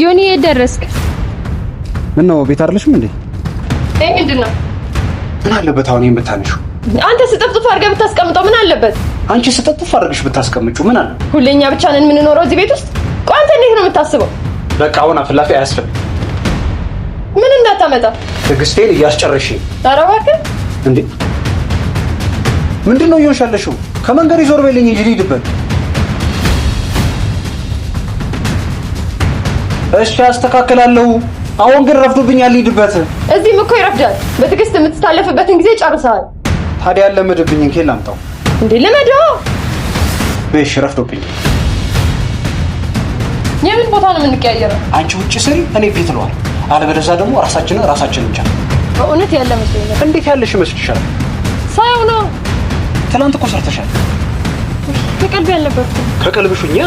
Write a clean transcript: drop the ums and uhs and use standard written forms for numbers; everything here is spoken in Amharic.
ዮኒ የደረስክ ምን ነው ቤት አይደለሽም እንዴ? ምንድነው? ምን አለበት አሁን የምታነሺው? አንተ ስጥፍጥፍ አድርገህ ብታስቀምጠው ምን አለበት? አንቺ ስጥፍጥፍ አድርገሽ ብታስቀምጪው ምን አለ? ሁሌኛ ብቻ ነን የምንኖረው እዚህ ቤት ውስጥ። ቆይ አንተ እንዴት ነው የምታስበው? በቃ አሁን አፍላፊ አያስፈልግም። ምን እንዳታመጣ ትዕግስቴን እያስጨረሽኝ። ኧረ እባክህ እንዴ ምንድነው እየሆንሽ ያለሽው? ከመንገድ ይዞር በልኝ እንጂ ልሂድበት። እሺ አስተካክላለሁ። አሁን ግን ረፍዶብኛል፣ ልሂድበት። እዚህም እኮ ይረፍዳል። በትዕግስት የምትታለፍበትን ጊዜ ጨርሰሃል። ታዲያ ለመድብኝ እንኬ ላምጣው እንዴ? ለመደው በሽ ረፍዶብኝ። የምን ቦታ ነው የምንቀያየረው? አንቺ ውጭ ስሪ፣ እኔ ቤት ነዋል። አለበለዚያ ደግሞ ራሳችንን እንቻል። እውነት ያለ መስሎኝ። እንዴት ያለሽ ይመስልሻል? ሳይው ነው። ትናንት እኮ ሰርተሻል። ከቀልቤ አልነበርኩም። ከቀልብሽኛ